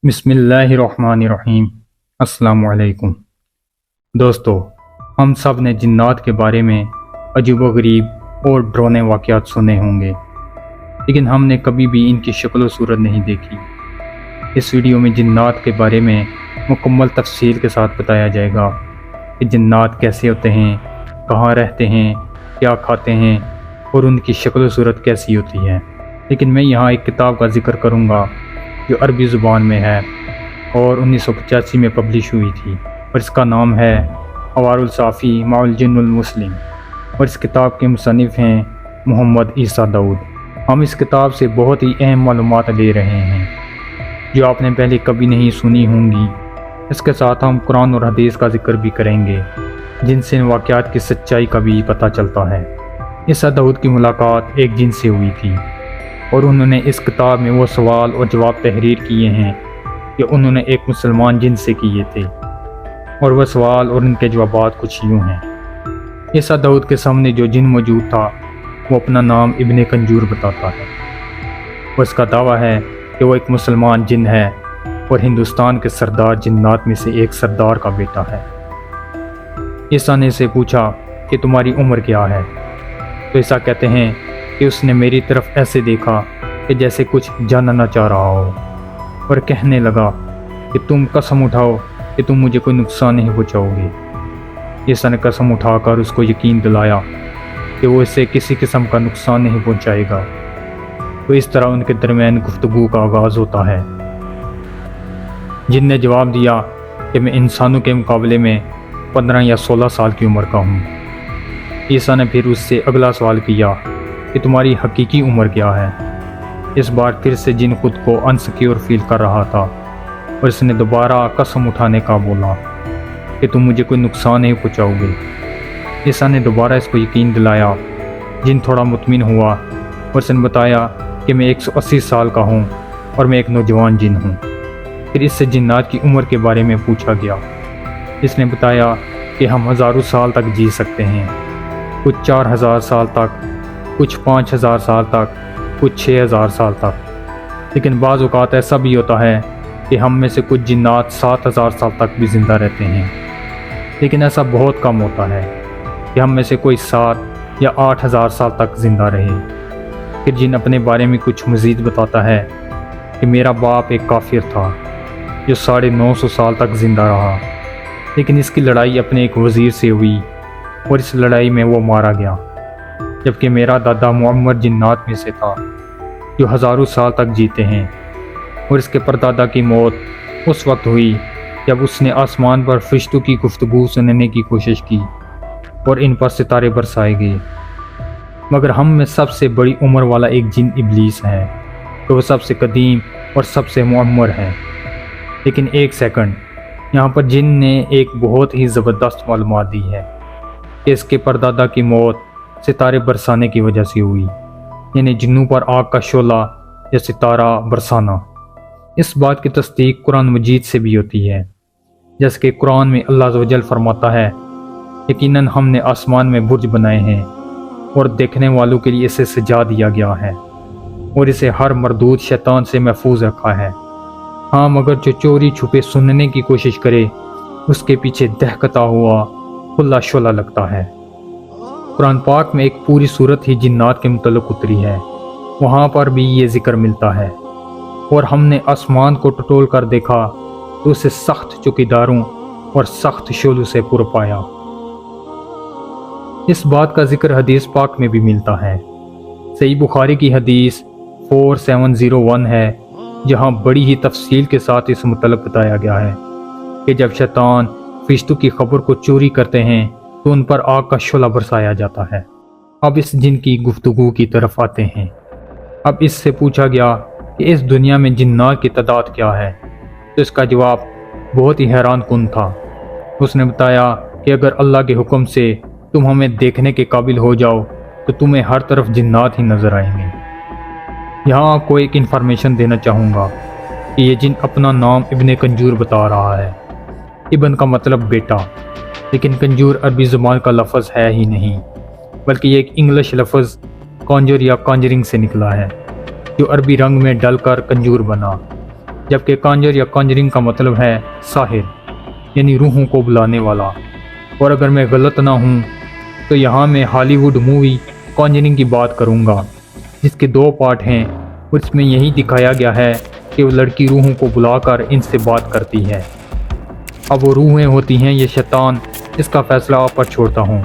بسم اللہ الرحمن الرحیم۔ السلام علیکم دوستو، ہم سب نے جنات کے بارے میں عجیب و غریب اور ڈراؤنے واقعات سنے ہوں گے، لیکن ہم نے کبھی بھی ان کی شکل و صورت نہیں دیکھی۔ اس ویڈیو میں جنات کے بارے میں مکمل تفصیل کے ساتھ بتایا جائے گا کہ جنات کیسے ہوتے ہیں، کہاں رہتے ہیں، کیا کھاتے ہیں اور ان کی شکل و صورت کیسی ہوتی ہے۔ لیکن میں یہاں ایک کتاب کا ذکر کروں گا جو عربی زبان میں ہے اور 1985 میں پبلش ہوئی تھی، اور اس کا نام ہے حوار الصافی مع الجن المسلم، اور اس کتاب کے مصنف ہیں محمد عیسیٰ داؤد۔ ہم اس کتاب سے بہت ہی اہم معلومات لے رہے ہیں جو آپ نے پہلے کبھی نہیں سنی ہوں گی۔ اس کے ساتھ ہم قرآن اور حدیث کا ذکر بھی کریں گے جن سے ان واقعات کی سچائی کا بھی پتہ چلتا ہے۔ عیسیٰ داؤد کی ملاقات ایک جن سے ہوئی تھی، اور انہوں نے اس کتاب میں وہ سوال اور جواب تحریر کیے ہیں کہ انہوں نے ایک مسلمان جن سے کیے تھے، اور وہ سوال اور ان کے جوابات کچھ یوں ہیں۔ عیسیٰ داؤد کے سامنے جو جن موجود تھا وہ اپنا نام ابن کنجور بتاتا ہے، اور اس کا دعویٰ ہے کہ وہ ایک مسلمان جن ہے اور ہندوستان کے سردار جنات میں سے ایک سردار کا بیٹا ہے۔ عیسیٰ نے اسے پوچھا کہ تمہاری عمر کیا ہے؟ تو عیسیٰ کہتے ہیں کہ اس نے میری طرف ایسے دیکھا کہ جیسے کچھ جاننا چاہ رہا ہو، اور کہنے لگا کہ تم قسم اٹھاؤ کہ تم مجھے کوئی نقصان نہیں پہنچاؤ گے۔ عیسیٰ نے قسم اٹھا کر اس کو یقین دلایا کہ وہ اسے کسی قسم کا نقصان نہیں پہنچائے گا۔ تو اس طرح ان کے درمیان گفتگو کا آغاز ہوتا ہے۔ جن نے جواب دیا کہ میں انسانوں کے مقابلے میں 15 یا 16 سال کی عمر کا ہوں۔ عیسیٰ نے پھر اس سے اگلا سوال کیا کہ تمہاری حقیقی عمر کیا ہے؟ اس بار پھر سے جن خود کو انسیکیور فیل کر رہا تھا، اور اس نے دوبارہ قسم اٹھانے کا بولا کہ تم مجھے کوئی نقصان نہیں پہنچاؤ گے۔ عیسیٰ نے دوبارہ اس کو یقین دلایا۔ جن تھوڑا مطمئن ہوا اور اس نے بتایا کہ میں 180 سال کا ہوں اور میں ایک نوجوان جن ہوں۔ پھر اس سے جنات کی عمر کے بارے میں پوچھا گیا۔ اس نے بتایا کہ ہم ہزاروں سال تک جی سکتے ہیں، کچھ 4000 سال تک، کچھ 5000 سال تک، کچھ 6000 سال تک، لیکن بعض اوقات ایسا بھی ہوتا ہے کہ ہم میں سے کچھ جنات 7000 سال تک بھی زندہ رہتے ہیں، لیکن ایسا بہت کم ہوتا ہے کہ ہم میں سے کوئی 7 یا 8000 سال تک زندہ رہے۔ پھر جن اپنے بارے میں کچھ مزید بتاتا ہے کہ میرا باپ ایک کافر تھا جو 950 سال تک زندہ رہا، لیکن اس کی لڑائی اپنے ایک وزیر سے ہوئی اور اس لڑائی میں وہ مارا گیا، جبکہ میرا دادا معمر جنات میں سے تھا جو ہزاروں سال تک جیتے ہیں، اور اس کے پردادا کی موت اس وقت ہوئی جب اس نے آسمان پر فرشتوں کی گفتگو سننے کی کوشش کی اور ان پر ستارے برسائے گئے۔ مگر ہم میں سب سے بڑی عمر والا ایک جن ابلیس ہے کہ وہ سب سے قدیم اور سب سے معمر ہے۔ لیکن ایک سیکنڈ، یہاں پر جن نے ایک بہت ہی زبردست معلومات دی ہے کہ اس کے پردادا کی موت ستارے برسانے کی وجہ سے ہوئی، یعنی جنوں پر آگ کا شعلہ یا ستارہ برسانا۔ اس بات کی تصدیق قرآن مجید سے بھی ہوتی ہے، جیسے کہ قرآن میں اللہ عز و جل فرماتا ہے، یقیناً ہم نے آسمان میں برج بنائے ہیں اور دیکھنے والوں کے لیے اسے سجا دیا گیا ہے، اور اسے ہر مردود شیطان سے محفوظ رکھا ہے۔ ہاں، مگر جو چوری چھپے سننے کی کوشش کرے اس کے پیچھے دہکتا ہوا کھلا شعلہ لگتا ہے۔ قرآن پاک میں ایک پوری صورت ہی جنات کے متعلق اتری ہے، وہاں پر بھی یہ ذکر ملتا ہے۔ اور ہم نے آسمان کو ٹٹول کر دیکھا تو اسے سخت چوکیداروں اور سخت شعلوں سے پر پایا۔ اس بات کا ذکر حدیث پاک میں بھی ملتا ہے۔ صحیح بخاری کی حدیث 4701 ہے، جہاں بڑی ہی تفصیل کے ساتھ اس متعلق بتایا گیا ہے کہ جب شیطان فرشتوں کی خبر کو چوری کرتے ہیں تو ان پر آگ کا شعلہ برسایا جاتا ہے۔ اب اس جن کی گفتگو کی طرف آتے ہیں۔ اب اس سے پوچھا گیا کہ اس دنیا میں جنات کی تعداد کیا ہے، تو اس کا جواب بہت ہی حیران کن تھا۔ اس نے بتایا کہ اگر اللہ کے حکم سے تم ہمیں دیکھنے کے قابل ہو جاؤ تو تمہیں ہر طرف جنات ہی نظر آئیں گے۔ یہاں آپ کو ایک انفارمیشن دینا چاہوں گا کہ یہ جن اپنا نام ابن کنجور بتا رہا ہے۔ ابن کا مطلب بیٹا، لیکن کنجور عربی زبان کا لفظ ہے ہی نہیں، بلکہ یہ ایک انگلش لفظ کانجر یا کانجرنگ سے نکلا ہے، جو عربی رنگ میں ڈل کر کنجور بنا۔ जबकि कांजर या कॉन्जरिंग का मतलब है साहिर यानी रूहों को बुलाने वाला। और अगर मैं गलत ना हूँ तो यहाँ मैं हॉलीवुड मूवी कॉन्जरिंग की बात करूँगा, जिसके 2 पार्ट हैं और इसमें यही दिखाया गया है कि वो लड़की रूहों को बुलाकर इनसे बात करती है। अब वो रूहें होती हैं ये शैतान, इसका फैसला आप पर छोड़ता हूँ।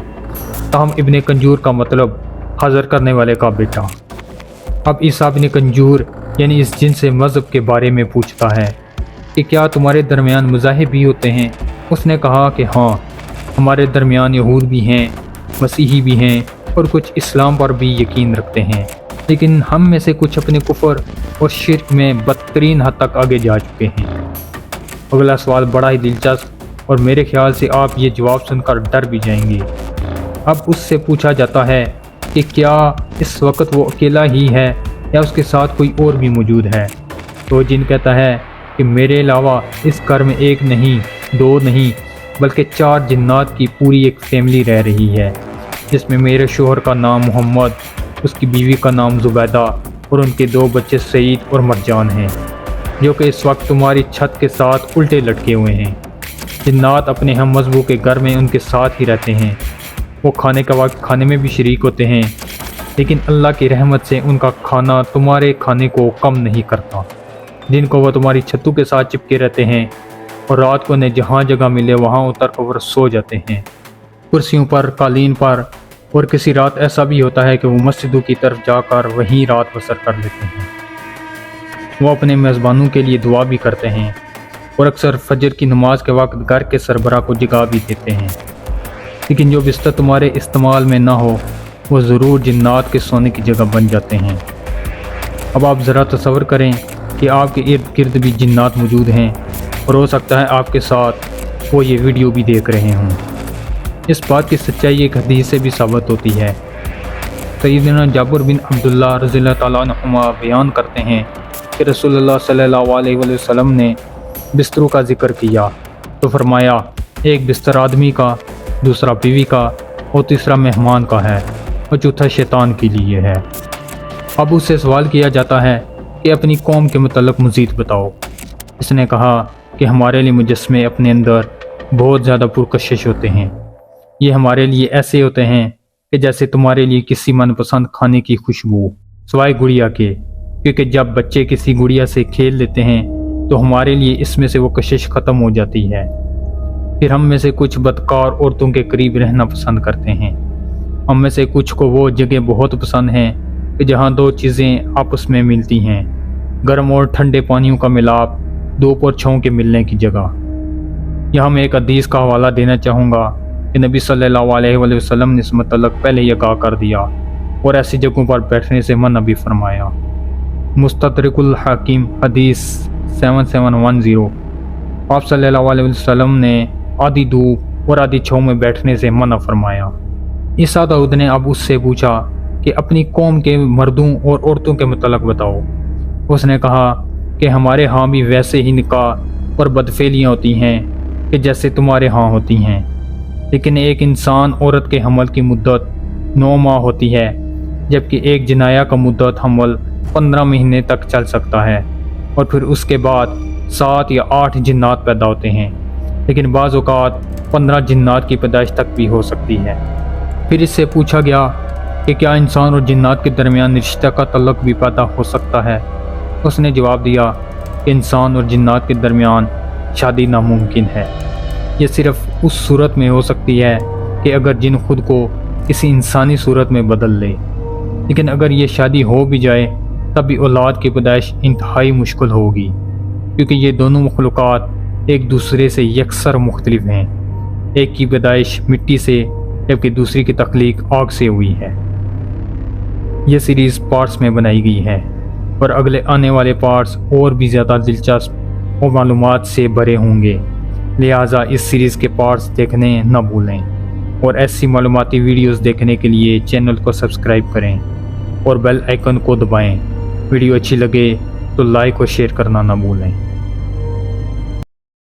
ताहम इब्ने कंजूर का मतलब हाज़र करने वाले का बेटा। अब ईसा इब्ने कंजूर यानी इस जिन से मज़हब के बारे में पूछता है कि क्या तुम्हारे दरमियान मज़ाहिब भी होते हैं। उसने कहा कि हाँ, हमारे दरमियान यहूद भी हैं, मसीही भी हैं और कुछ इस्लाम पर भी यकीन रखते हैं, लेकिन हम में से कुछ अपने कुफर और शिर्क में बदतरीन हद तक आगे जा चुके हैं। अगला सवाल बड़ा ही दिलचस्प और मेरे ख्याल से आप ये जवाब सुनकर डर भी जाएंगे। अब उससे पूछा जाता है कि क्या इस वक्त वो अकेला ही है या उसके साथ कोई और भी मौजूद है। तो जिन कहता है कि मेरे अलावा इस घर में 1 नहीं 2 नहीं बल्कि 4 जिन्नात की पूरी एक फैमिली रह रही है, जिसमें मेरे शोहर का नाम मोहम्मद, उसकी बीवी का नाम जुबैदा और उनके 2 बच्चे सईद और मरजान हैं, जो कि इस वक्त तुम्हारी छत के साथ उल्टे लटके हुए हैं। जिन्नात अपने हम मजबू के घर में उनके साथ ही रहते हैं। वो खाने का वक्त खाने में भी शरीक होते हैं, लेकिन अल्लाह की रहमत से उनका खाना तुम्हारे खाने को कम नहीं करता। दिन को वो तुम्हारी छतों के साथ चिपके रहते हैं और रात को उन्हें जहाँ जगह मिले वहाँ उतर कर सो जाते हैं, कुर्सियों पर, कालीन पर। और किसी रात ऐसा भी होता है कि वो मस्जिदों की तरफ जाकर वहीं रात बसर कर लेते हैं। वो अपने मेज़बानों के लिए दुआ भी करते हैं और अक्सर फजर की नमाज के वक्त घर के सरबराह को जगा भी देते हैं। लेकिन जो बिस्तर तुम्हारे इस्तेमाल में ना हो वो ज़रूर जिन्नात के सोने की जगह बन जाते हैं। अब आप ज़रा तसव्वुर करें कि आपके इर्द गिर्द भी जिन्नात मौजूद हैं और हो सकता है आपके साथ वो ये वीडियो भी देख रहे हों। इस बात की सच्चाई एक हदीस से भी साबित होती है। सैयदना जाबिर बिन अब्दुल्लाह रज़ियल्लाहु ताला अन्हुमा बयान करते हैं कि रसूलुल्लाह सल्लल्लाहु अलैहि वसल्लम ने बिस्तरों का जिक्र किया तो फरमाया, एक बिस्तर आदमी का, दूसरा बीवी का और तीसरा मेहमान का है और चौथा शैतान के लिए है। अब उससे सवाल किया जाता है कि अपनी कौम के मुतल्लिक़ मज़ीद बताओ। इसने कहा कि हमारे लिए मुजस्मे अपने अंदर बहुत ज़्यादा पुरकशिश होते हैं। ये हमारे लिए ऐसे होते हैं कि जैसे तुम्हारे लिए किसी मनपसंद खाने की खुशबू, सिवाय गुड़िया के, क्योंकि जब बच्चे किसी गुड़िया से खेल लेते हैं तो हमारे लिए इसमें से वो कशिश ख़त्म हो जाती है। फिर हम में से कुछ बदकार औरतों के करीब रहना पसंद करते हैं। हम में से कुछ को वो जगह बहुत पसंद है कि जहाँ 2 चीज़ें आपस में मिलती हैं, गर्म और ठंडे पानियों का मिलाप, धूप और छाँव के मिलने की जगह। यहाँ मैं एक हदीस का हवाला देना चाहूँगा कि नबी सल्लल्लाहु अलैहि वसल्लम ने इस मतलब पहले ही आगाह कर दिया और ऐसी जगहों पर बैठने से मना भी फरमाया। मुस्तदरकुल हकीम हदीस 7710। आप सल्लल्लाहु अलैहि वसल्लम ने आधी धूप और आधी छाँव में बैठने से मना फरमाया। ईसा दाऊद ने अब उससे पूछा कि अपनी कौम के मर्दों और औरतों के मुतल्लिक़ बताओ। उसने कहा कि हमारे यहाँ भी वैसे ही निकाह और बदफेलियाँ होती हैं कि जैसे तुम्हारे यहाँ होती हैं, लेकिन एक इंसान औरत के हमल की मुद्दत 9 माह होती है, जबकि एक जनाया का मुद्दत हमल 15 महीने तक चल सकता है और फिर उसके बाद 7 या 8 जिन्नात पैदा होते हैं, लेकिन बाज़ औक़ात 15 जिन्नात की पैदाइश तक भी हो सकती है। फिर इससे पूछा गया कि क्या इंसान और जिन्नात के दरमियान रिश्ता का तल्लुक़ भी पैदा हो सकता है। उसने जवाब दिया कि इंसान और जिन्नात के दरमियान शादी नामुमकिन है। ये सिर्फ़ उस सूरत में हो सकती है कि अगर जिन खुद को किसी इंसानी सूरत में बदल ले, लेकिन अगर ये शादी हो भी जाए तब भी औलाद की पैदाइश इंतहाई मुश्किल होगी, क्योंकि ये दोनों मखलूक़ात एक दूसरे से यकसर मुख्तलिफ हैं। एक की पैदाइश मिट्टी से जबकि दूसरी की तख्लीक आग से हुई है। यह सीरीज़ पार्ट्स में बनाई गई है और अगले आने वाले पार्ट्स और भी ज़्यादा दिलचस्प और मालूमात से भरे होंगे, लिहाजा इस सीरीज़ के पार्ट्स देखने न भूलें और ऐसी मालूमाती वीडियोस देखने के लिए चैनल को सब्सक्राइब करें और बेल आइकन को दबाएं। वीडियो अच्छी लगे तो लाइक और शेयर करना न भूलें।